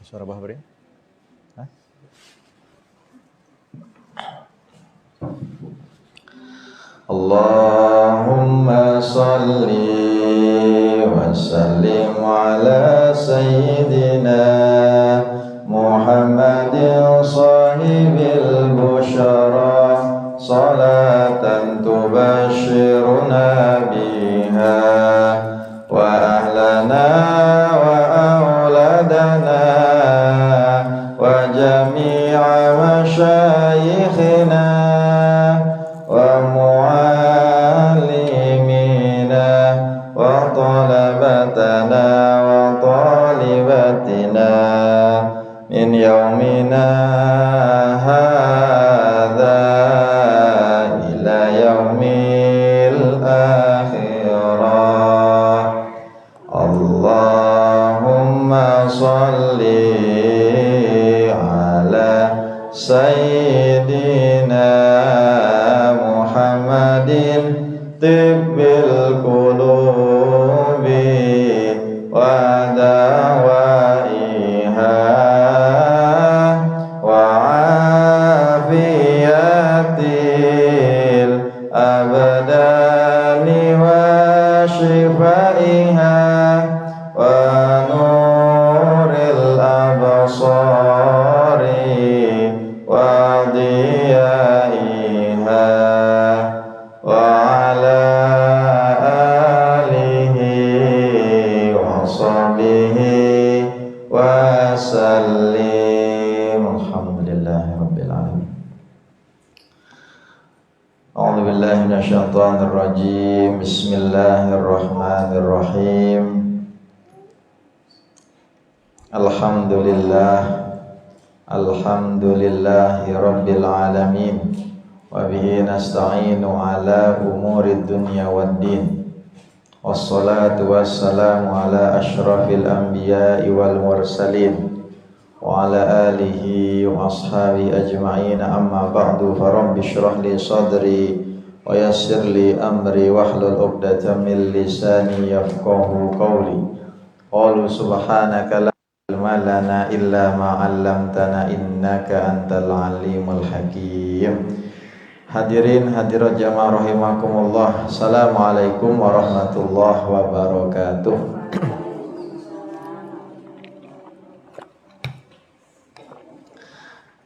Suara Bahbri? Hah? Allahumma salli wa sallim ala sayyidina Muhammadin sahibil busyara salatan tubashiruna biha wa ahlana wa auladana wa jami'a masyayikhina wa muallimina wa talabatana wa talibatina min yaumina hadza ila yaumil akhirah. Allahumma salli ala sayyidina Muhammadin tibbil qulubi wa dawaiha wa afiyatil abdani wa shifaiha wa nuril absari wa diyaiha wa ala alihi wa sahbihi wa sallim. Alhamdulillahi rabbil alamin. A'udzu billahi minasyaitonir rajim. Bismillahirrahmanirrahim. Alhamdulillahi rabbil alamin. Wa bihi nasta'inu ala umurid dunya waddin. Wassalatu wassalamu ala asyrafil anbiya'i wal mursalin wa ala alihi wa ashabi ajma'in. Amma ba'du, farabbi shrah li sadri wa yassir li amri wahlul 'uqdatam min lisani yafqahu qawli. Qalu subhanaka la ilma lana illa ma 'allamtana innaka antal alimul hakim. Hadirin hadirat jamaah rahimakumullah. Assalamualaikum warahmatullahi wabarakatuh.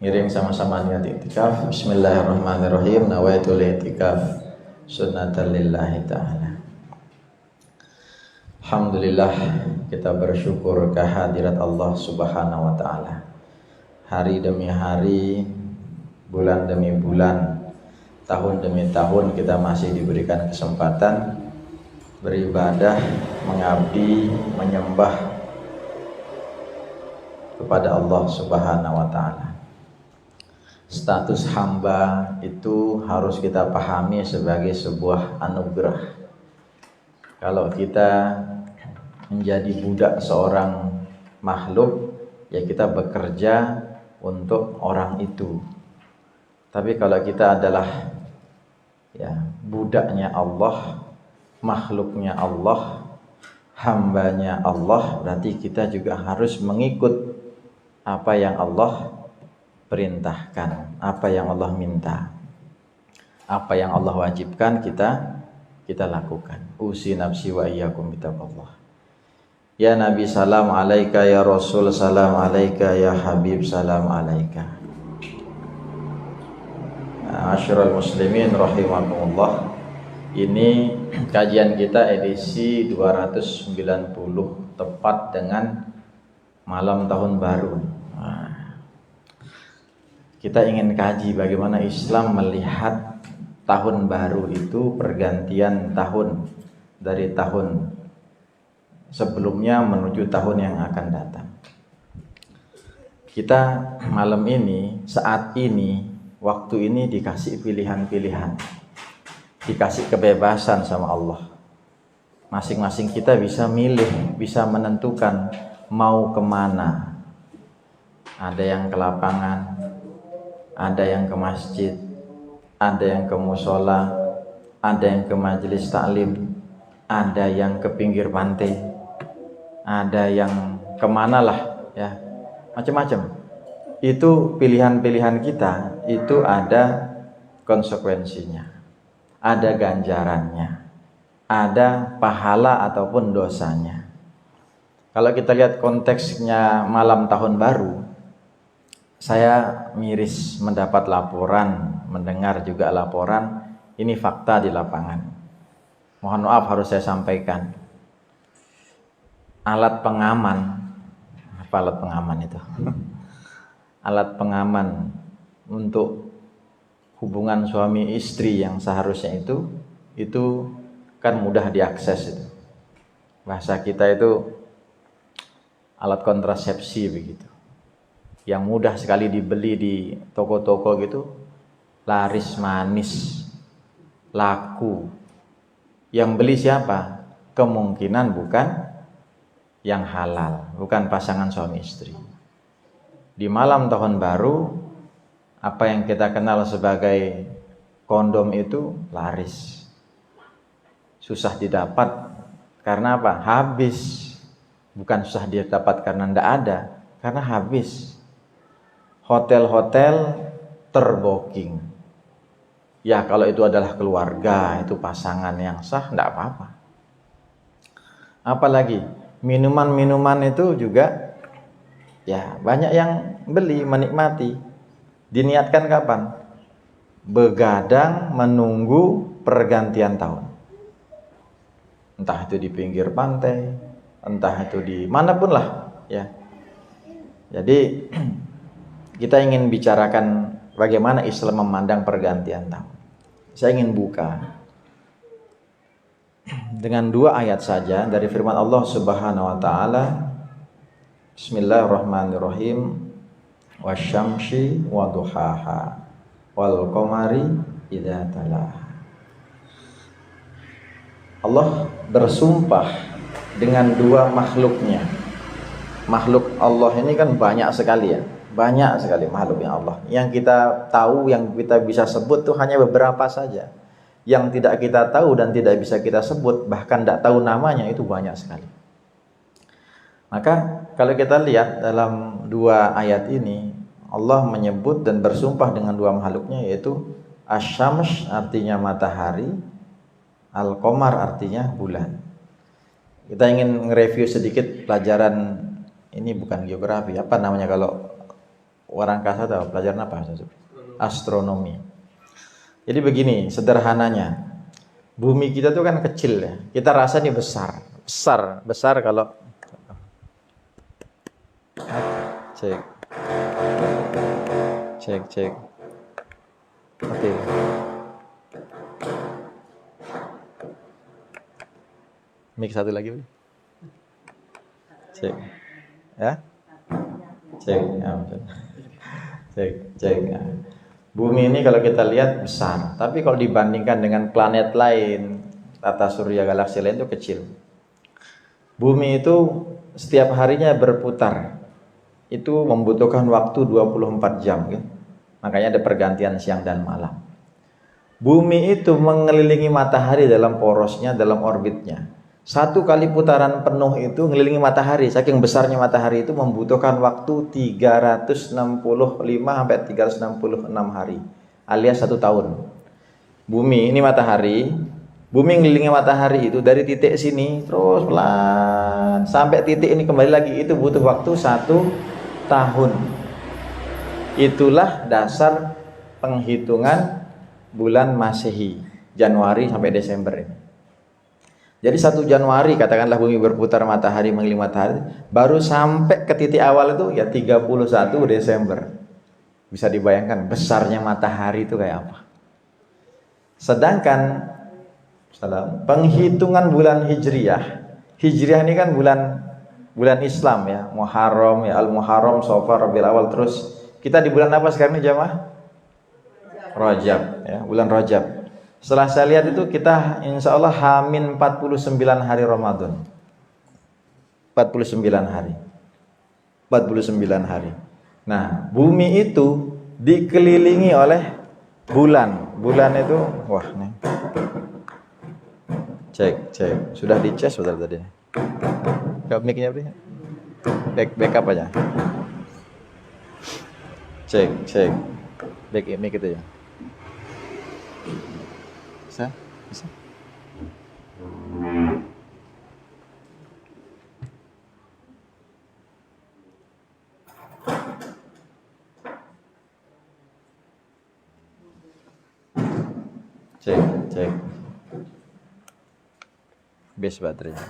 Ngiring sama-sama niat i'tikaf. Bismillahirrahmanirrahim. Nawaitul i'tikaf sunnatan lillahi ta'ala. Alhamdulillah, kita bersyukur kehadirat Allah subhanahu wa ta'ala. Hari demi hari, bulan demi bulan, tahun demi tahun kita masih diberikan kesempatan beribadah, mengabdi, menyembah kepada Allah subhanahu wa ta'ala. Status hamba itu harus kita pahami sebagai sebuah anugerah. Kalau kita menjadi budak seorang makhluk, ya kita bekerja untuk orang itu. Tapi kalau kita adalah budaknya Allah, makhluknya Allah, hambanya Allah, berarti kita juga harus mengikut apa yang Allah perintahkan, apa yang Allah minta, apa yang Allah wajibkan kita lakukan. Usi nafsi wa iyyakum bittaqwallah. Ya Nabi salam alaika, ya Rasul salam alaika, ya Habib salam alaika. Asyrul muslimin rahimakumullah. Ini kajian kita edisi 290, tepat dengan malam tahun baru. Kita ingin kaji bagaimana Islam melihat tahun baru itu, pergantian tahun dari tahun sebelumnya menuju tahun yang akan datang. Kita malam ini, saat ini, waktu ini dikasih pilihan-pilihan, dikasih kebebasan sama Allah. Masing-masing kita bisa milih, bisa menentukan mau kemana. Ada yang ke lapangan, ada yang ke masjid, ada yang ke musola, ada yang ke majelis taklim, ada yang ke pinggir pantai, ada yang kemana lah ya. macam-macam. Itu pilihan-pilihan kita itu ada konsekuensinya, ada ganjarannya, ada pahala ataupun dosanya. Kalau kita lihat konteksnya malam tahun baru, saya miris mendapat laporan, mendengar juga laporan, ini fakta di lapangan. Mohon maaf harus saya sampaikan. Alat pengaman, apa alat pengaman itu? Alat pengaman untuk hubungan suami istri yang seharusnya itu kan mudah diakses itu. Bahasa kita itu alat kontrasepsi begitu. Yang mudah sekali dibeli di toko-toko gitu, laris manis, laku. Yang beli siapa? Kemungkinan bukan yang halal, bukan pasangan suami istri. Di malam tahun baru, apa yang kita kenal sebagai kondom itu laris, susah didapat. Karena apa? Habis. Bukan susah didapat karena tidak ada, karena habis. Hotel-hotel terbooking. Ya kalau itu adalah keluarga, itu pasangan yang sah, tidak apa-apa. Apalagi minuman-minuman itu juga ya banyak yang beli, menikmati. Diniatkan kapan? Begadang menunggu pergantian tahun. Entah itu di pinggir pantai, entah itu di manapun lah ya. Jadi kita ingin bicarakan bagaimana Islam memandang pergantian tahun. Saya ingin buka dengan 2 ayat saja dari firman Allah Subhanahu wa taala. Bismillahirrahmanirrahim. Wasyamsi waduhaha wal qamari idza talaha. Allah bersumpah dengan 2 makhluknya. Makhluk Allah ini kan banyak sekali ya. Banyak sekali makhluknya Allah. Yang kita tahu, yang kita bisa sebut tuh hanya beberapa saja. Yang tidak kita tahu dan tidak bisa kita sebut, bahkan tidak tahu namanya, itu banyak sekali. Maka kalau kita lihat dalam 2 ayat ini, Allah menyebut dan bersumpah dengan 2 makhluknya, yaitu Asy-Syams artinya matahari, Al-Qamar artinya bulan. Kita ingin nge-review sedikit pelajaran, ini bukan geografi, apa namanya kalau orang kasar tahu pelajaran apa? Astronomi. Jadi begini sederhananya, bumi kita tuh kan kecil ya, kita rasa ini besar kalau cek. Oke. Mic satu lagi, cek ya, cek ya. Bumi ini kalau kita lihat besar, tapi kalau dibandingkan dengan planet lain, tata surya galaksi lain itu kecil. Bumi itu setiap harinya berputar, itu membutuhkan waktu 24 jam kan? Makanya ada pergantian siang dan malam. Bumi itu mengelilingi matahari dalam porosnya, dalam orbitnya. 1 kali putaran penuh itu mengelilingi matahari, saking besarnya matahari itu membutuhkan waktu 365 sampai 366 hari, alias 1 tahun. Bumi ini matahari, bumi mengelilingi matahari itu dari titik sini terus pelan sampai titik ini kembali lagi, itu butuh waktu 1 tahun. Itulah dasar penghitungan bulan Masehi, Januari sampai Desember ini. Jadi 1 Januari katakanlah bumi berputar, matahari mengelilingi matahari, baru sampai ke titik awal itu ya 31 Desember. Bisa dibayangkan besarnya matahari itu kayak apa. Sedangkan penghitungan bulan Hijriyah ini kan bulan Islam ya, Muharram ya, Al-Muharram, Safar, Rabiul Awal, terus kita di bulan apa sekarang ini jamaah? Rajab ya, bulan Rajab. Setelah saya lihat itu kita insya Allah H-49 hari Ramadan. 49 hari. Nah, bumi itu dikelilingi oleh bulan. Bulan itu, wah nih. Cek. Sudah dicas sudah tadi. Mic-nya beri. Backup aja. Cek. Back mic itu ya. Bisa? Bisa? Cek. Base baterainya.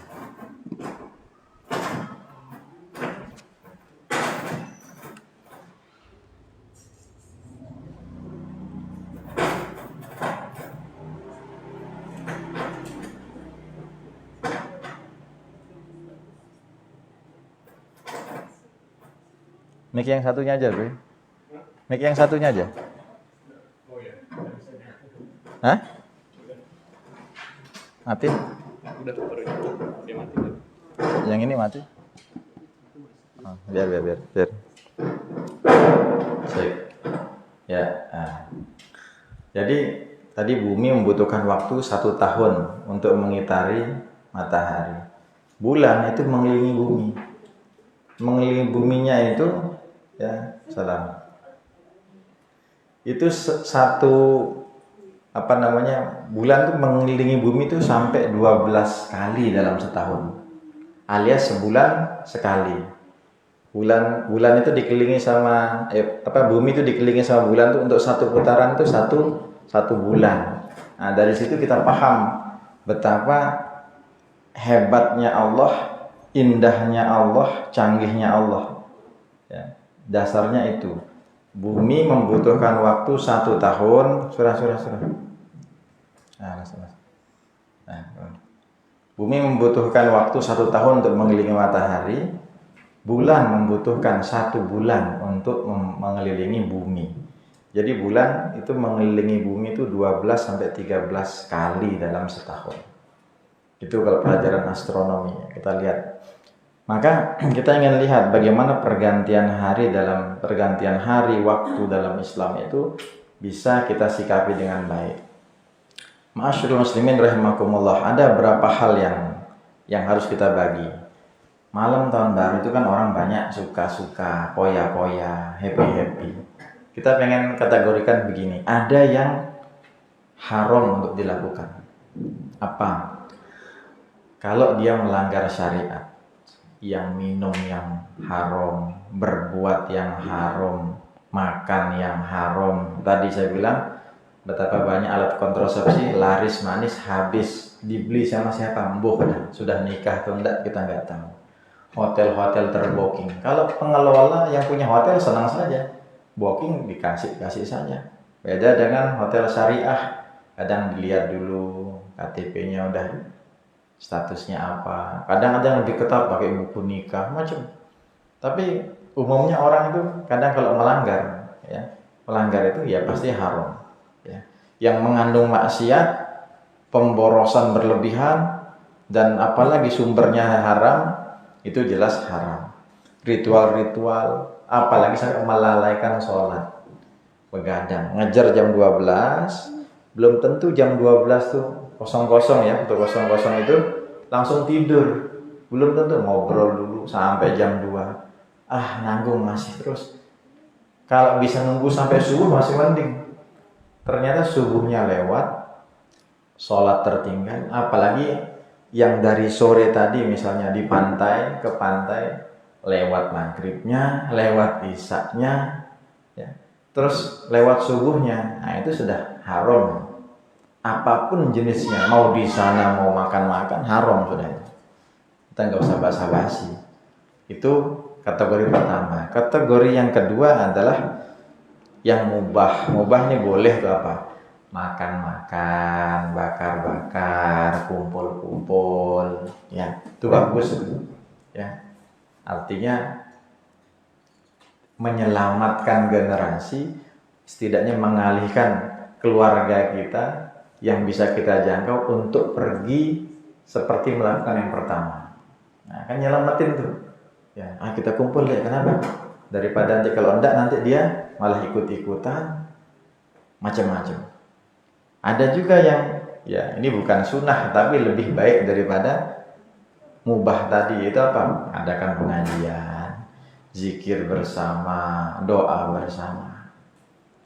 Mic yang satunya aja, Bro. Mic yang satunya aja. Hah? Mati? Udah baru dia mati. Yang ini mati? Oh, biar. Cek. Ya. Jadi tadi bumi membutuhkan waktu 1 tahun untuk mengitari matahari. Bulan itu mengelilingi bumi. Mengelilingi buminya itu ya, salam. Itu bulan tuh mengelilingi bumi itu sampai 12 kali dalam setahun. Alias sebulan sekali. Bulan itu dikelilingi sama bumi itu dikelilingi sama bulan tuh untuk satu putaran itu satu bulan. Nah, dari situ kita paham betapa hebatnya Allah, indahnya Allah, canggihnya Allah. Ya, dasarnya itu. Bumi membutuhkan waktu 1 tahun. Surah. Bumi membutuhkan waktu 1 tahun untuk mengelilingi matahari. Bulan membutuhkan 1 bulan untuk mengelilingi bumi. Jadi bulan itu mengelilingi bumi itu 12 sampai 13 kali dalam setahun. Itu kalau pelajaran astronomi kita lihat. Maka kita ingin lihat bagaimana pergantian hari waktu dalam Islam itu bisa kita sikapi dengan baik. Ma'asyiral muslimin rahimakumullah, ada berapa hal yang harus kita bagi. Malam tahun baru itu kan orang banyak suka-suka, poya-poya, happy-happy. Kita pengen kategorikan begini, ada yang haram untuk dilakukan. Apa? Kalau dia melanggar syariat, yang minum yang haram, berbuat yang haram, makan yang haram. Tadi saya bilang betapa banyak alat kontrasepsi laris manis habis dibeli sama siapa? Sudah nikah atau enggak kita nggak tahu. Hotel-hotel terbooking. Kalau pengelola yang punya hotel senang saja, booking dikasih saja. Beda dengan hotel syariah, kadang dilihat dulu KTP-nya udah statusnya apa. Kadang ada yang lebih ketat pakai buku nikah macam. Tapi umumnya orang itu kadang kalau melanggar itu ya pasti haram. Ya. Yang mengandung maksiat, pemborosan berlebihan, dan apalagi sumbernya haram, itu jelas haram. Ritual-ritual, apalagi sampai melalaikan sholat, begadang, ngejar jam 12, belum tentu jam 12 tuh kosong ya, untuk kosong itu langsung tidur, belum tentu, ngobrol dulu sampai jam 2, nanggung masih terus. Kalau bisa nunggu sampai subuh masih mending. Ternyata subuhnya lewat, sholat tertinggal, apalagi yang dari sore tadi misalnya di pantai ke pantai, lewat maghribnya, lewat isaknya, ya, terus lewat subuhnya, nah itu sudah haram. Apapun jenisnya, mau di sana mau makan haram sudah itu. Kita nggak usah basa-basi. Itu kategori pertama. Kategori yang kedua adalah yang mubah. Mubah ini boleh tuh apa? Makan-makan, bakar-bakar, kumpul-kumpul, ya itu bagus, ya. Artinya menyelamatkan generasi, setidaknya mengalihkan keluarga kita yang bisa kita jangkau untuk pergi seperti melakukan yang pertama. Nah, kan nyelamatin tuh. Ya, kita kumpul ya, kenapa? Daripada nanti kalau enggak nanti dia malah ikut-ikutan macam-macam. Ada juga yang ya ini bukan sunnah tapi lebih baik daripada mubah tadi, itu apa? Adakan pengajian, zikir bersama, doa bersama.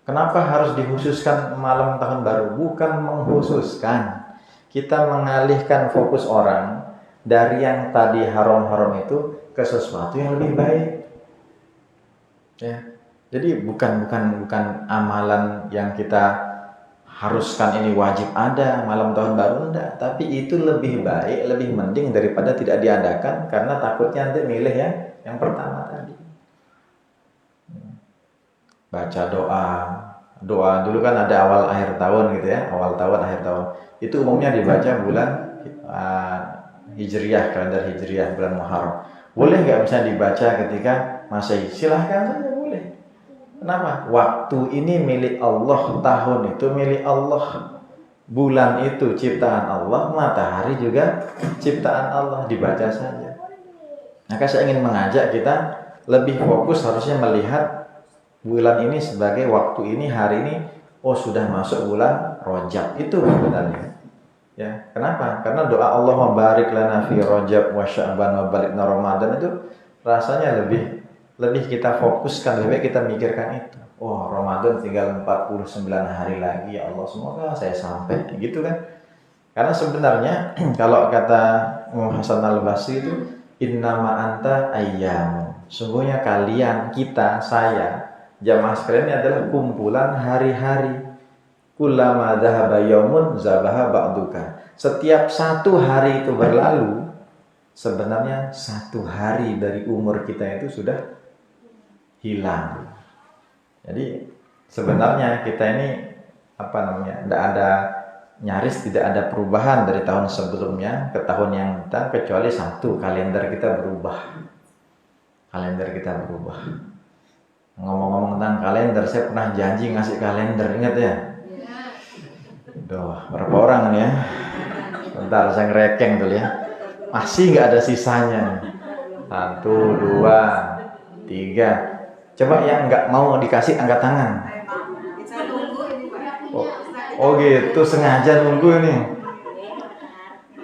Kenapa harus dikhususkan malam tahun baru? Bukan mengkhususkan. Kita mengalihkan fokus orang dari yang tadi haram-haram itu ke sesuatu yang lebih baik. Ya. Jadi bukan amalan yang kita haruskan ini wajib ada malam tahun baru, enggak. Tapi itu lebih baik, lebih mending daripada tidak diadakan karena takutnya nanti milih yang pertama tadi. Baca doa dulu kan ada awal akhir tahun gitu ya, awal tahun akhir tahun itu umumnya dibaca bulan hijriyah, kalender hijriyah, bulan Muharram. Boleh nggak bisa dibaca ketika Masehi? Silahkan saja, boleh. Kenapa? Waktu ini milik Allah, tahun itu milik Allah, bulan itu ciptaan Allah, matahari juga ciptaan Allah, dibaca saja. Maka saya ingin mengajak kita lebih fokus harusnya melihat bulan ini sebagai waktu ini, hari ini, oh sudah masuk bulan Rajab, itu sebenarnya. Ya, kenapa? Karena doa Allah membarik lana fi Rajab wa Sya'ban wa balikna Ramadan itu rasanya lebih kita fokuskan, lebih baik kita mikirkan itu. Oh, Ramadan tinggal 49 hari lagi, ya Allah, semoga saya sampai, gitu kan? Karena sebenarnya kalau kata Hasan Al-Basri itu innama anta ayyam. Sungguhnya kalian, kita, saya, jamaah sekalian ini adalah kumpulan hari-hari. Kullama dhahaba yaumun zabaha ba'duka. Setiap satu hari itu berlalu, sebenarnya satu hari dari umur kita itu sudah hilang. Jadi sebenarnya kita ini tidak ada, nyaris tidak ada perubahan dari tahun sebelumnya ke tahun yang datang, kecuali satu, kalender kita berubah. Kalender kita berubah. Ngomong-ngomong tentang kalender, saya pernah janji ngasih kalender, ingat ya? Duh, berapa orang nih ya? Bentar, saya ngerekeng dulu ya. Masih nggak ada sisanya. 1, 2, 3. Coba yang nggak mau dikasih angkat tangan. Oh gitu, sengaja nunggu ini.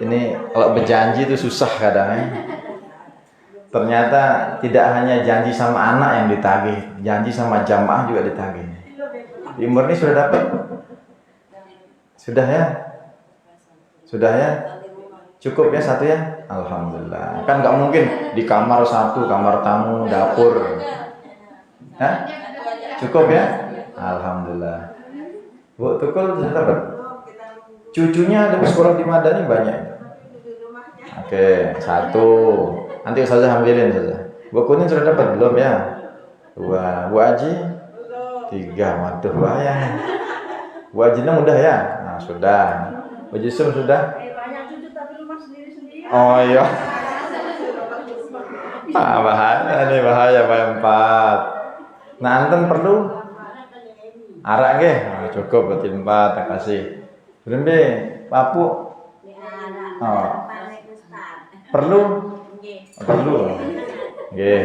Ini kalau berjanji itu susah kadang ya. Ternyata tidak hanya janji sama anak yang ditagih, janji sama jamaah juga ditagih. Di Murni sudah dapat? Sudah ya? Sudah ya? Cukup ya satu ya? Alhamdulillah. Kan nggak mungkin di kamar satu, kamar tamu, dapur. Hah? Cukup ya? Alhamdulillah. Bu Tukul sudah dapat? Cucunya ada sekolah di Madani banyak. Oke, satu. Nanti Ustazah ambilin saja. Bu Kuning sudah dapat belum ya? 2. Bu Aji? 3. Waduh, bahaya. Bu Aji udah ya? Nah, sudah. Bu Jusum sudah? Banyak cucu tapi rumah sendiri-sendiri. Oh iya. Bahaya nih, bahaya Pak. Nah, anten perlu? Arak nggih? Nah, cukup berarti 4, tak kasih. Berembe, papu? Oh. Perlu? Perlu. Nggih.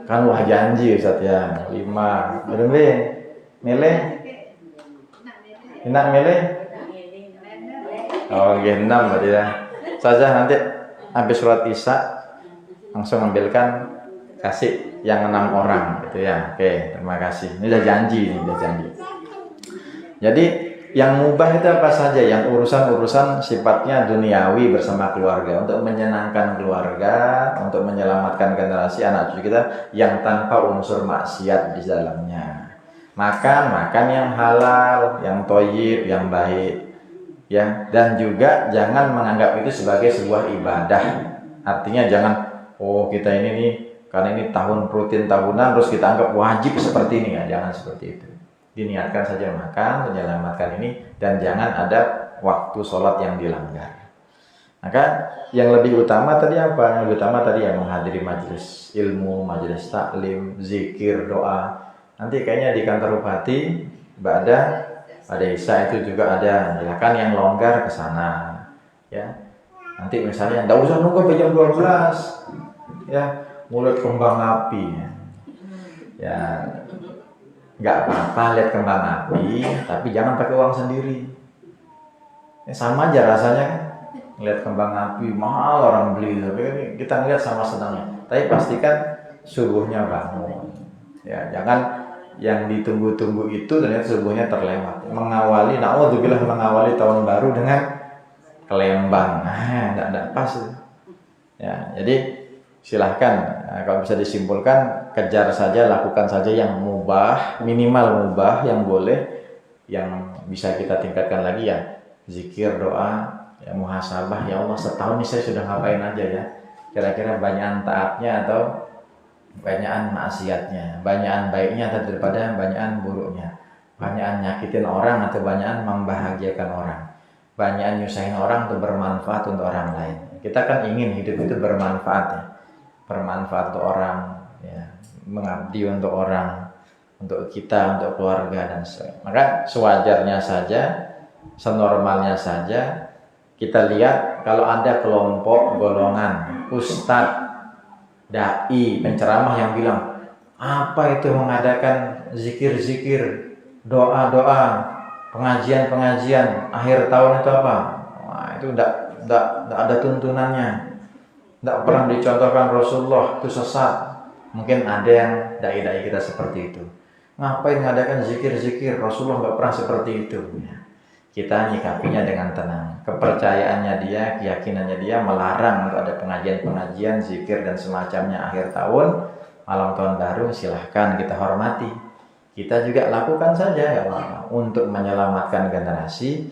Kan wah janji Ustaz ya. 5. Berembe? Milih? Enak milih? Oh, nggih 6 berarti ya. Saja nanti habis sholat Isya langsung ambilkan, kasih yang 6 orang gitu ya. Oke, terima kasih. Ini udah janji, Jadi yang mubah itu apa saja? Yang urusan-urusan sifatnya duniawi bersama keluarga, untuk menyenangkan keluarga, untuk menyelamatkan generasi anak cucu kita yang tanpa unsur maksiat di dalamnya. Makan yang halal, yang thayyib, yang baik. Ya, dan juga jangan menganggap itu sebagai sebuah ibadah. Artinya jangan, oh kita ini nih karena ini tahun rutin tahunan terus kita anggap wajib seperti ini ya, jangan seperti itu. Diniatkan saja makan, menyelamatkan ini, dan jangan ada waktu sholat yang dilanggar. Maka yang lebih utama tadi apa? Yang lebih utama tadi yang menghadiri majelis ilmu, majelis taklim, zikir, doa. Nanti kayaknya di kantor bupati pada Isya itu juga ada, silakan yang longgar ke sana. Ya. Nanti misalnya enggak usah nunggu sampai jam 12. Ya, mulai kembang api. Ya. Enggak apa-apa lihat kembang api, tapi jangan pakai uang sendiri. Ya, sama aja rasanya kan. Lihat kembang api mahal orang beli, tapi kita ngeliat sama senangnya. Tapi pastikan subuhnya bangun. Ya, jangan yang ditunggu-tunggu itu ternyata subuhnya terlewat. Mengawali, na'udzubillah, mengawali tahun baru dengan kelembang. Enggak pas. Ya, jadi silahkan, kalau bisa disimpulkan, kejar saja, lakukan saja yang mubah, minimal mubah yang boleh, yang bisa kita tingkatkan lagi ya zikir, doa, ya muhasabah. Ya Allah, setahun ini saya sudah ngapain aja ya, kira-kira banyakan taatnya atau banyakan maksiatnya, banyakan baiknya atau daripada banyakan buruknya, banyakan nyakitin orang atau banyakan membahagiakan orang, banyakan nyusahin orang atau bermanfaat untuk orang lain. Kita kan ingin hidup itu bermanfaat ya, bermanfaat untuk orang ya, mengabdi untuk orang, untuk kita, untuk keluarga dan sebagainya. Maka sewajarnya saja, senormalnya saja kita lihat kalau ada kelompok golongan ustadz, dai, penceramah yang bilang apa itu mengadakan zikir-zikir, doa-doa, pengajian-pengajian akhir tahun itu apa? Wah, itu enggak ada tuntunannya, enggak pernah dicontohkan Rasulullah, itu sesat. Mungkin ada yang dai-dai kita seperti itu. Ngapain mengadakan zikir-zikir? Rasulullah enggak pernah seperti itu. Kita nyikapinya dengan tenang. Kepercayaannya dia, keyakinannya dia melarang untuk ada pengajian-pengajian, zikir dan semacamnya akhir tahun, malam tahun baru, silahkan kita hormati. Kita juga lakukan saja ya Allah, untuk menyelamatkan generasi,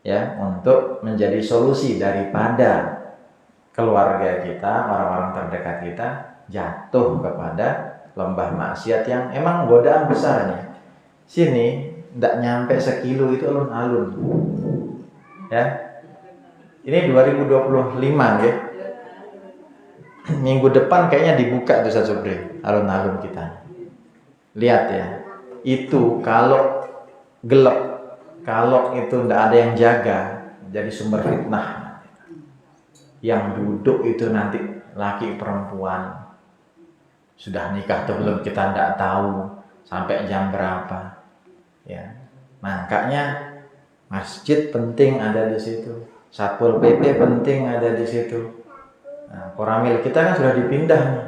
ya, untuk menjadi solusi daripada keluarga kita, orang-orang terdekat kita jatuh kepada lembah maksiat yang emang godaan besarnya. Sini tidak nyampe sekilo itu alun-alun ya. Ini 2025 ya, minggu depan kayaknya dibuka tuh Ustaz Subri alun-alun kita. Lihat ya, itu kalau gelap, kalau itu tidak ada yang jaga, jadi sumber fitnah. Yang duduk itu nanti laki perempuan, sudah nikah atau belum kita tidak tahu, sampai jam berapa. Ya, makanya masjid penting ada di situ, Satpol PP penting ada di situ. Nah, Koramil kita kan sudah dipindah nih.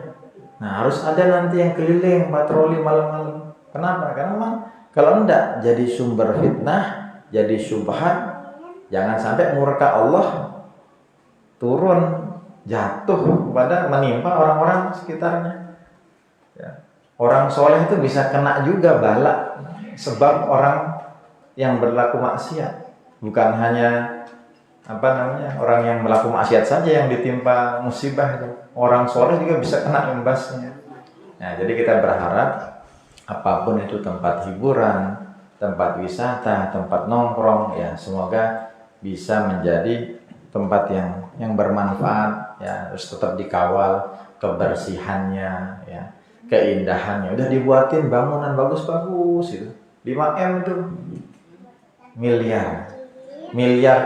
Nah, harus ada nanti yang keliling patroli malam-malam. Kenapa? Karena memang kalau enggak jadi sumber fitnah, jadi syubhat, jangan sampai murka Allah turun, jatuh kepada menimpa orang-orang sekitarnya. Ya. Orang soleh itu bisa kena juga bala sebab orang yang berlaku maksiat. Bukan hanya orang yang melakukan maksiat saja yang ditimpa musibah itu. Orang soleh juga bisa kena imbasnya. Nah, jadi kita berharap apapun itu tempat hiburan, tempat wisata, tempat nongkrong, ya semoga bisa menjadi tempat yang bermanfaat, ya, terus tetap dikawal kebersihannya, ya, keindahannya. Udah dibuatin bangunan bagus-bagus itu. 5M itu miliar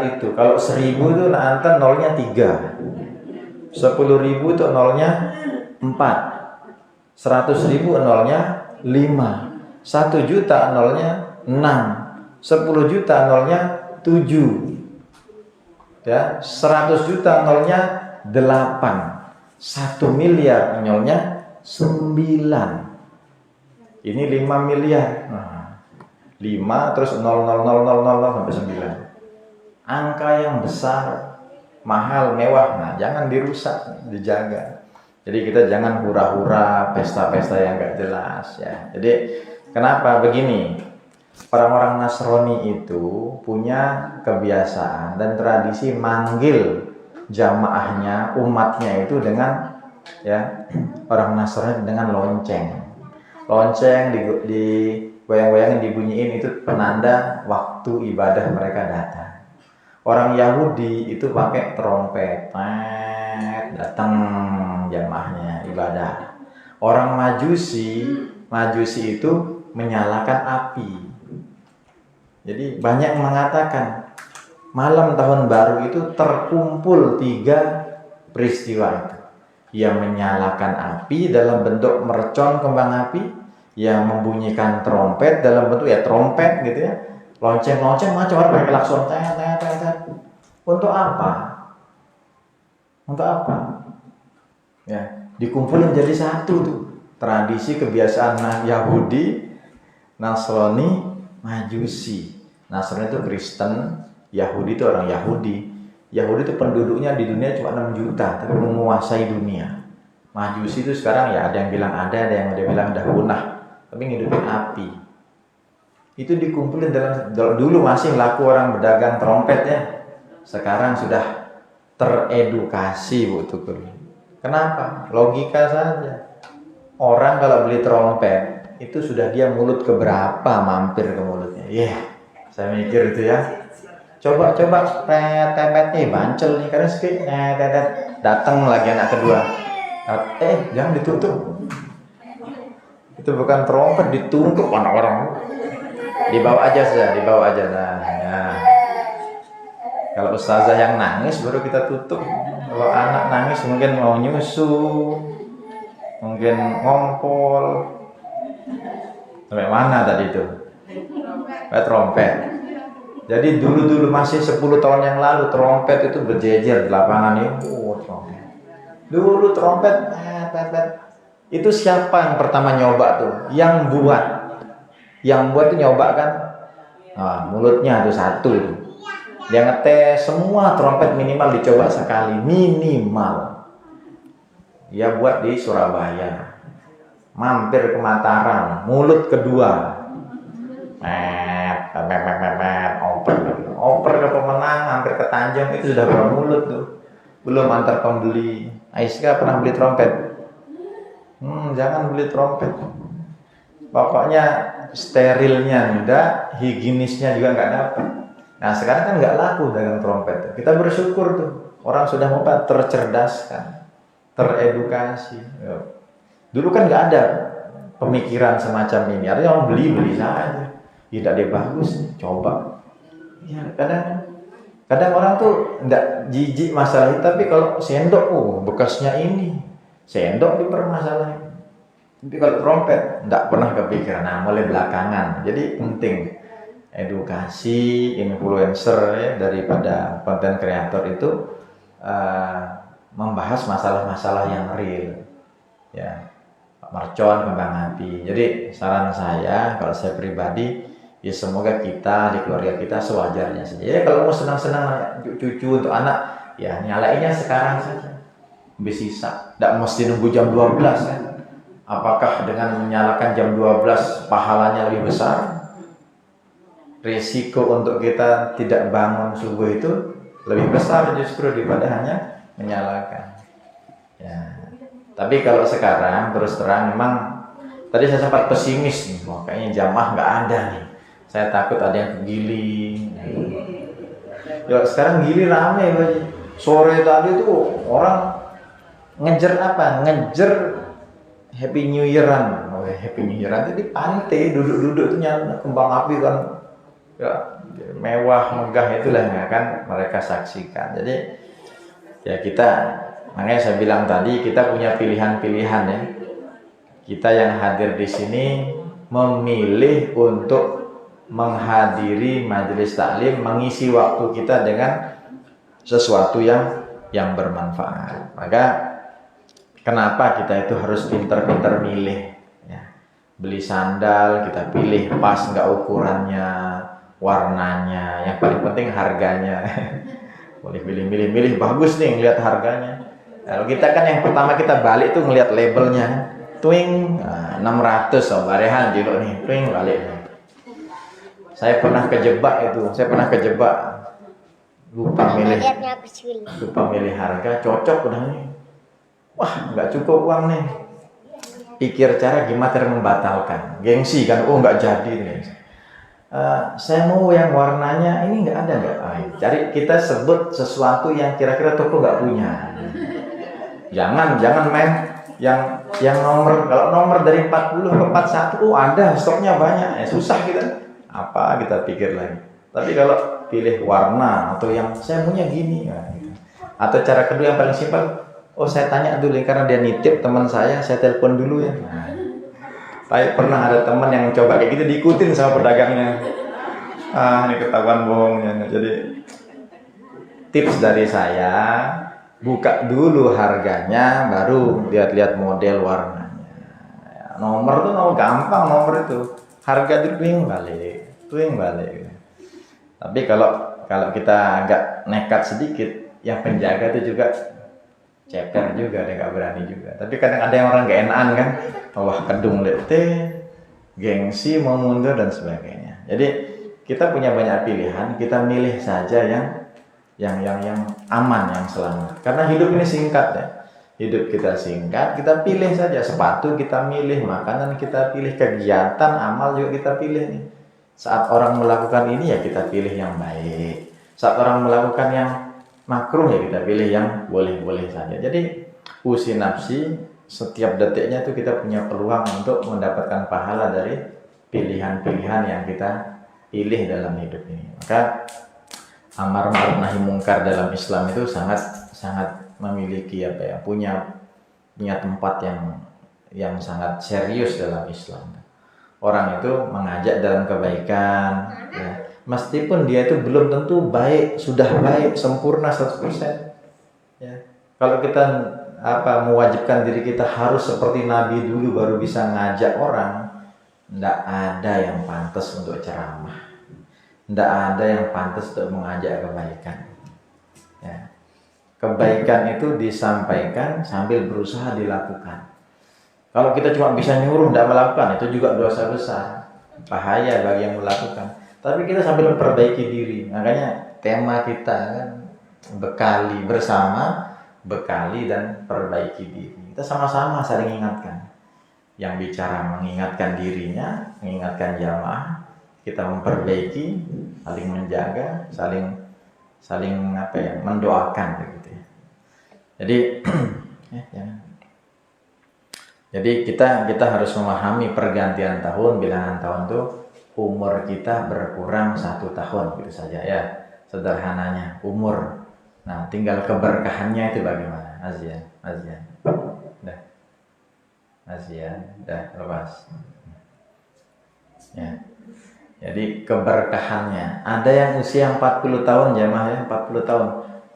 itu. Kalau 1000 itu nanti nolnya 3, 10.000 itu nolnya 4, 100.000 nolnya 5, 1 juta nolnya 6, 10 juta nolnya 7, ya, 100 juta nolnya 8, 1 miliar nolnya 9. Ini 5 miliar. Nah, 5 terus 0,00000 sampai 9. Angka yang besar, mahal, mewah. Nah, jangan dirusak, dijaga. Jadi kita jangan hura-hura pesta-pesta yang enggak jelas ya. Jadi kenapa begini? Orang-orang Nasrani itu punya kebiasaan dan tradisi manggil jamaahnya, umatnya itu dengan, ya, orang Nasrani dengan lonceng. Lonceng di goyang-goyangin, dibunyiin, itu penanda waktu ibadah mereka datang. Orang Yahudi itu pakai trompet, datang jamaahnya ibadah. Orang Majusi itu menyalakan api. Jadi banyak yang mengatakan malam tahun baru itu terkumpul 3 peristiwa itu. Yang menyalakan api dalam bentuk mercon kembang api, yang membunyikan trompet dalam bentuk ya trompet gitu ya, lonceng-lonceng macam orang pakai klakson, untuk apa? Untuk apa? Ya, dikumpulin jadi satu tuh. Tradisi kebiasaan Yahudi Nasrani, Majusi. Nasrani itu Kristen, Yahudi itu orang Yahudi. Yahudi itu penduduknya di dunia cuma 6 juta, tapi menguasai dunia. Majusi itu sekarang ya ada yang bilang ada yang bilang udah punah, tapi ngidupin api. Itu dikumpulin dulu masih laku orang berdagang trompet ya. Sekarang sudah teredukasi Bu Tukur. Kenapa? Logika saja. Orang kalau beli trompet itu sudah dia mulut keberapa mampir ke mulutnya. Saya mikir itu ya. Coba tempet nih bancel nih karena sedikit datang lagi anak kedua. Jangan ditutup. Itu bukan trompet, ditutup orang-orang. Dibawa aja. Nah, ya. Kalau ustazah yang nangis baru kita tutup. Kalau anak nangis mungkin mau nyusu, mungkin ngompol. Sampai mana tadi itu? Trompet. Jadi dulu masih 10 tahun yang lalu trompet itu berjejer di lapangan itu. Trompet. Dulu trompet, itu siapa yang pertama nyoba tuh? Yang buat tuh nyoba kan? Mulutnya tuh satu. Dia ngetes semua trompet minimal dicoba sekali minimal. Dia buat di Surabaya. Mampir ke Mataram, mulut kedua. Oper ke pemenang, hampir ke Tanjung itu sudah bermulut tuh. Belum antar pembeli. Aisyah pernah beli trompet? Jangan beli trompet. Pokoknya sterilnya enggak, higienisnya juga enggak dapat. Nah sekarang kan enggak laku dagang trompet. Kita bersyukur tuh orang sudah tercerdaskan, teredukasi. Dulu kan enggak ada pemikiran semacam ini. Artinya orang beli saja. Tidak dia bagus, coba. Ya kadang orang tuh enggak jijik masalah itu, tapi kalau sendok, bekasnya ini, sendok dipermasalahin. Tapi kalau trompet enggak pernah kepikiran. Nah, mulai belakangan. Jadi penting edukasi influencer ya, daripada konten kreator itu membahas masalah-masalah yang real. Ya. Pak Marcon, Kembang Api. Jadi saran saya, kalau saya pribadi, ya semoga kita di keluarga kita sewajarnya saja. Ya kalau mau senang-senang cucu untuk anak, ya nyalainnya sekarang saja. Bisa, tidak mesti nunggu jam 12 kan. Apakah dengan menyalakan jam 12 pahalanya lebih besar? Risiko untuk kita tidak bangun subuh itu lebih besar justru daripada hanya menyalakan. Ya. Tapi kalau sekarang terus terang memang tadi saya sempat pesimis nih, kayaknya jamaah nggak ada nih. Saya takut ada yang kegiling. Ya sekarang gili rame Pak. Sore tadi tuh orang ngejer Happy New Year-an. Happy New Year-an itu di pantai, duduk-duduk tuh nyala kembang api kan. Ya, mewah, megah itulah yang akan mereka saksikan. Jadi ya kita, makanya saya bilang tadi kita punya pilihan-pilihan ya. Kita yang hadir di sini memilih untuk menghadiri majelis taklim, mengisi waktu kita dengan sesuatu yang bermanfaat. Maka kenapa kita itu harus pintar-pintar milih ya. Beli sandal kita pilih pas nggak ukurannya, warnanya, yang paling penting harganya. Boleh milih bagus nih ngelihat harganya. Kalau kita kan yang pertama kita balik tuh ngelihat labelnya, twing 600 barehan jilo nih, twing balik. Saya pernah kejebak lupa milih harga, cocok udah nih. Wah, nggak cukup uang nih. Pikir cara gimana cara membatalkan. Gengsi kan, nggak jadi nih. Saya mau yang warnanya ini nggak ada nggak? Cari kita sebut sesuatu yang kira-kira toko nggak punya. Jangan main yang nomor, kalau nomor dari 40 ke 41 ada stoknya banyak. Susah kita. Apa kita pikir lagi. Tapi kalau pilih warna atau yang saya punya gini gitu. Atau cara kedua yang paling simpel, saya tanya dulu karena dia nitip teman saya telepon dulu ya. Tapi pernah ada teman yang coba kayak gitu diikutin sama pedagangnya. Ini ketahuan bohongnya. Jadi tips dari saya, buka dulu harganya, baru lihat-lihat model warnanya. Nomor tuh gampang nomor itu. harga tuing balik. Tapi kalau kita agak nekat sedikit, yang penjaga itu juga ceper juga, dia nggak berani juga. Tapi kadang ada yang orang gak enakan kan, wah kedung lete, gengsi mau mundur dan sebagainya. Jadi kita punya banyak pilihan, kita milih saja yang aman, yang selamat. Karena hidup ini singkat ya. Hidup kita singkat, kita pilih saja sepatu, kita milih makanan, kita pilih kegiatan, amal juga kita pilih nih. Saat orang melakukan ini ya kita pilih yang baik. Saat orang melakukan yang makruh ya kita pilih yang boleh-boleh saja. Jadi usi nafsi, setiap detiknya itu kita punya peluang untuk mendapatkan pahala dari pilihan-pilihan yang kita pilih dalam hidup ini. Maka amar ma'ruf nahi mungkar dalam Islam itu sangat memiliki punya tempat yang sangat serius dalam Islam. Orang itu mengajak dalam kebaikan, ya. Meskipun dia itu belum tentu sudah baik, sempurna 100%. Ya. Kalau kita mewajibkan diri kita harus seperti Nabi dulu baru bisa ngajak orang, tidak ada yang pantas untuk ceramah, tidak ada yang pantas untuk mengajak kebaikan. Ya. Kebaikan itu disampaikan sambil berusaha dilakukan. Kalau kita cuma bisa nyuruh tidak melakukan, itu juga dosa besar, bahaya bagi yang melakukan. Tapi kita sambil memperbaiki diri. Makanya tema kita kan bekali bersama, bekali dan perbaiki diri. Kita sama-sama saling ingatkan. Yang bicara mengingatkan dirinya, mengingatkan jamaah, kita memperbaiki, saling menjaga, saling mendoakan begitu ya. Jadi kita harus memahami pergantian tahun, bilangan tahun itu umur kita berkurang 1 tahun gitu saja ya, sederhananya umur. Nah tinggal keberkahannya itu bagaimana? Azian dah lepas ya. Jadi keberkahannya, ada yang usia 40 tahun jamaah ya, 40 tahun,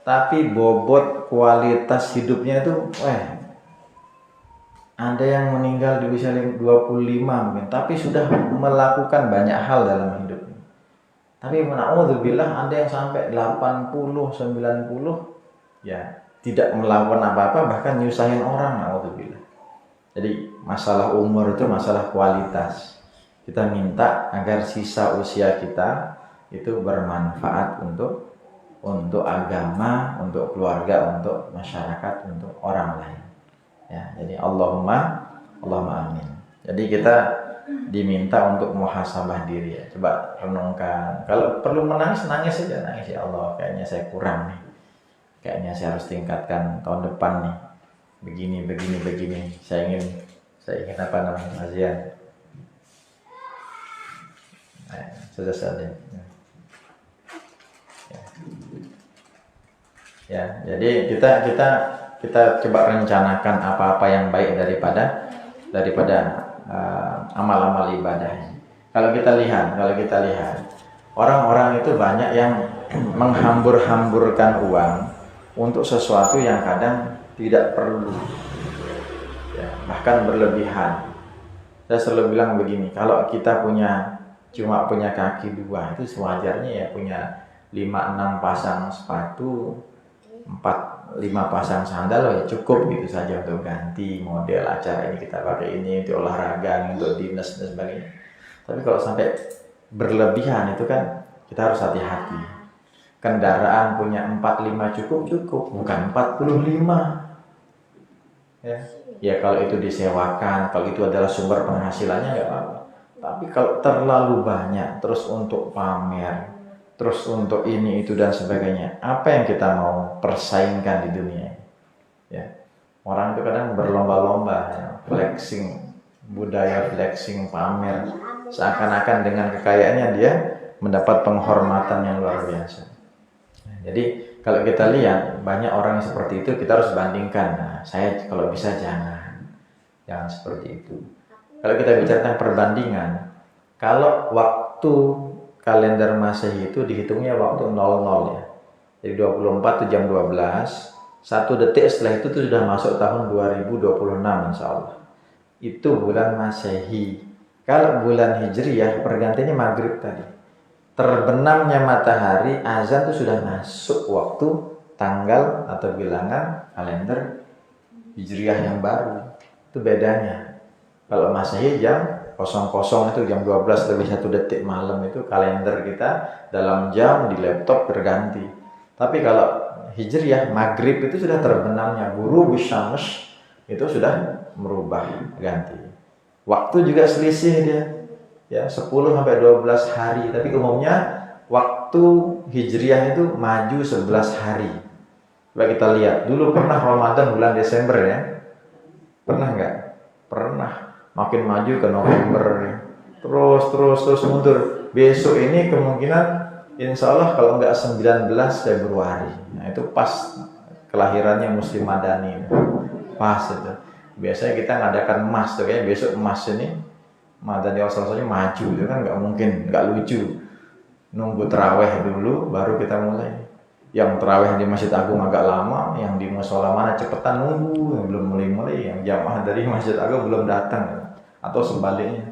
tapi bobot kualitas hidupnya itu ada yang meninggal di usia 25 mungkin, tapi sudah melakukan banyak hal dalam hidupnya. Tapi na'udzubillah ada yang sampai 80, 90 ya tidak melakukan apa-apa, bahkan nyusahin orang, na'udzubillah. Jadi masalah umur itu masalah kualitas. Kita minta agar sisa usia kita itu bermanfaat untuk agama, untuk keluarga, untuk masyarakat, untuk orang lain. Ya, jadi Allahumma amin. Jadi kita diminta untuk muhasabah diri ya. Coba renungkan. Kalau perlu menangis, nangis saja, nangis ya Allah. Kayaknya saya kurang nih. Kayaknya saya harus tingkatkan tahun depan nih. Begini. Saya ingin apa namanya? Azian. Sudah saja. Ya, jadi kita coba rencanakan apa-apa yang baik daripada amal-amal ibadah. Kalau kita lihat orang-orang itu banyak yang menghambur-hamburkan uang untuk sesuatu yang kadang tidak perlu, ya, bahkan berlebihan. Saya selalu bilang begini, kalau kita cuma punya kaki 2, itu sewajarnya ya punya 5-6 pasang sepatu, 4-5 pasang sandal ya cukup gitu saja untuk ganti model acara ini, kita pakai ini untuk olahraga, untuk dinas dan sebagainya. Tapi kalau sampai berlebihan itu kan kita harus hati-hati. Kendaraan punya 4-5 cukup, bukan 45. Ya kalau itu disewakan, kalau itu adalah sumber penghasilannya nggak apa-apa. Tapi kalau terlalu banyak, terus untuk pamer, terus untuk ini itu dan sebagainya, apa yang kita mau persaingkan di dunia? Ya, orang itu kadang berlomba-lomba, ya, flexing, budaya flexing, pamer, seakan-akan dengan kekayaannya dia mendapat penghormatan yang luar biasa. Jadi kalau kita lihat banyak orang seperti itu, kita harus bandingkan. Nah, saya kalau bisa jangan seperti itu. Kalau kita bicara tentang perbandingan, kalau waktu kalender Masehi itu dihitungnya waktu 00 ya. Jadi 24 itu jam 12, 1 detik setelah itu sudah masuk tahun 2026 insya Allah. Itu bulan Masehi. Kalau bulan Hijriyah pergantiannya maghrib tadi. Terbenamnya matahari, azan itu sudah masuk waktu tanggal atau bilangan kalender Hijriyah yang baru. Itu bedanya. Kalau Masehi jam 00 itu jam 12 lebih 1 detik malam itu kalender kita dalam jam di laptop terganti. Tapi kalau Hijriyah maghrib itu sudah terbenamnya ghurubus syams itu sudah merubah ganti. Waktu juga selisih dia. Ya, 10 sampai 12 hari, tapi umumnya waktu Hijriyah itu maju 11 hari. Coba kita lihat, dulu pernah Ramadan bulan Desember ya? Pernah nggak? Pernah. Makin maju ke November ya. Terus mundur. Besok ini kemungkinan insya Allah kalau nggak 19 Februari. Nah itu pas kelahirannya Muslim Madani. Pas itu. Biasanya kita ngadakan emas tuh kayak besok emas ini Madani salah-satunya maju itu kan nggak mungkin, nggak lucu. Nunggu terawih dulu baru kita mulai. Yang terawih di Masjid Agung agak lama, yang di musola mana cepetan nunggu, yang belum mulai, yang jamaah dari Masjid Agung belum datang, atau sebaliknya.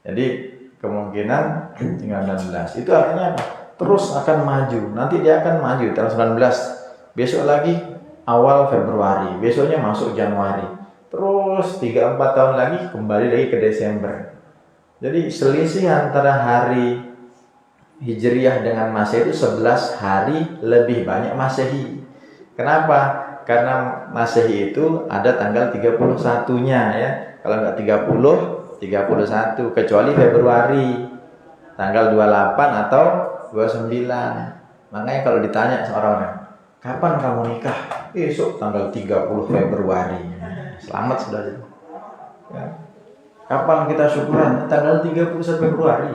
Jadi kemungkinan tinggal 16. Itu artinya terus akan maju. Nanti dia akan maju tanggal 19. Besok lagi awal Februari, besoknya masuk Januari. Terus 3-4 tahun lagi kembali lagi ke Desember. Jadi selisih antara hari Hijriyah dengan Masehi itu 11 hari lebih banyak Masehi. Kenapa? Karena Masehi itu ada tanggal 31-nya ya. Kalau enggak 30, 31 kecuali Februari. Tanggal 28 atau 29. Makanya kalau ditanya seorang orang, "Kapan kamu nikah?" "Besok tanggal 30 Februari." Selamat sudah itu. Ya. Kapan kita syukuran? Tanggal 31 Februari.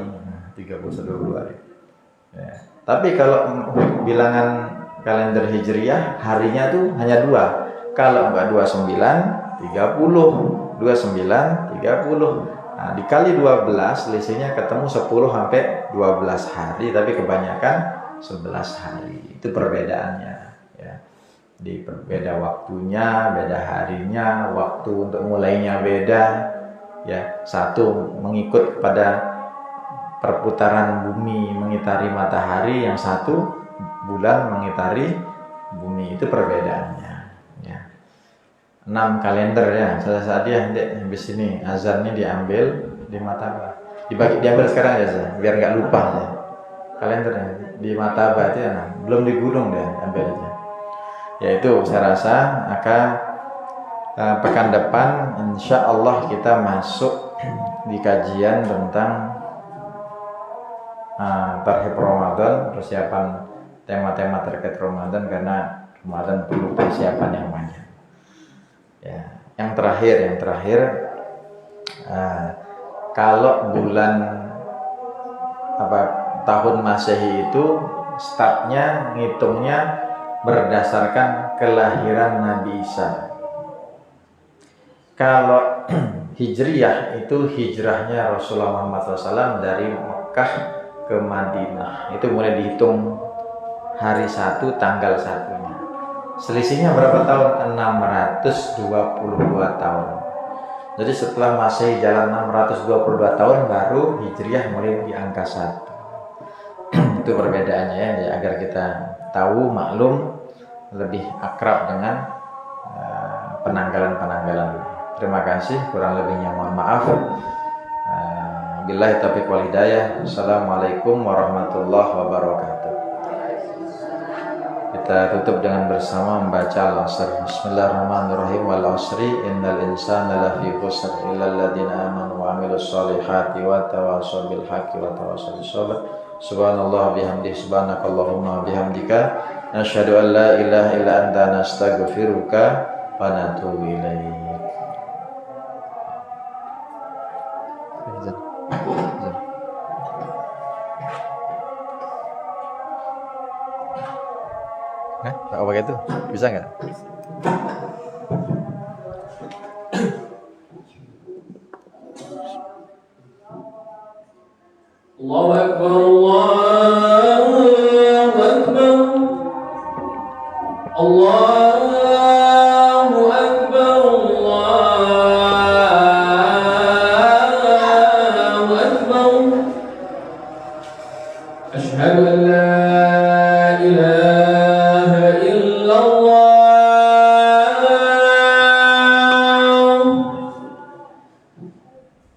31 Februari. Ya. Tapi kalau bilangan kalender Hijriyah harinya tuh hanya 2. Kalau enggak 29, 30, 29, 30. Nah, dikali 12 selisihnya ketemu 10 sampai 12 hari, tapi kebanyakan 11 hari. Itu perbedaannya ya. Beda waktunya, beda harinya, waktu untuk mulainya beda ya. Satu mengikut pada perputaran bumi mengitari matahari, yang satu bulan mengitari bumi. Itu perbedaannya ya. 6 kalender ya. Salah dia habis ini azannya diambil di Mataba. Diambil sekarang aja biar nggak lupa ya. Kalendernya di Mataba itu ya. Belum di gunung deh, ambil aja. Ya itu saya rasa akan pekan depan insya Allah kita masuk di kajian tentang Tarhib Ramadan, persiapan tema-tema terkait Ramadan, karena Ramadan perlu persiapan yang banyak. Ya, yang terakhir, kalau bulan tahun Masehi itu startnya ngitungnya berdasarkan kelahiran Nabi Isa. Kalau Hijriyah itu hijrahnya Rasulullah Muhammad SAW dari Mekah ke Madinah, itu mulai dihitung hari 1 tanggal 1-nya. Selisihnya berapa tahun? 622 tahun. Jadi setelah Masehi jalan 622 tahun baru Hijriyah mulai di angka 1. Itu perbedaannya ya, agar kita tahu, maklum, lebih akrab dengan penanggalan-penanggalan. Terima kasih, kurang lebihnya mohon maaf. Billahi taufiq wal hidayah. Assalamualaikum warahmatullahi wabarakatuh. Kita tutup dengan bersama membaca Al-Asr. Bismillahirrahmanirrahim. Wal asri innal insana lafi khusr illa alladziina aamanu wa 'amilus shalihati wa tawashaw bil haqqi wa tawashaw bis sabr. Subhanallah bihamdihi subhanakallahumma bihamdika nasyhadu an la ilaha illa anta nastaghfiruka wa natubu ilaik. Apa pakai itu? Bisa nggak? Allahu Akbar, Allahu Akbar, Allahu Akbar, Allahu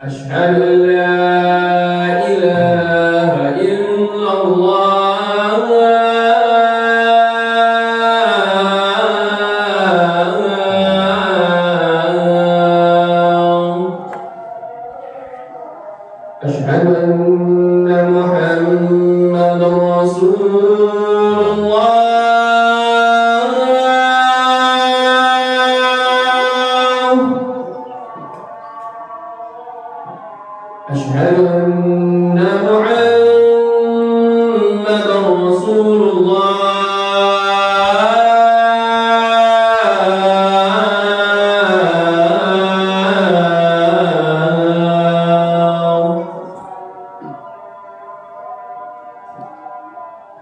أشهد أن لا إله إلا الله أشهد أن محمد رسول الله أشهد أن محمد رسول الله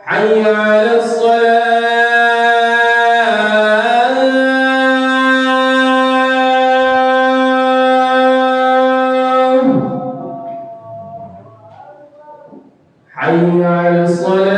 حي على الصلاة حي على الصلاة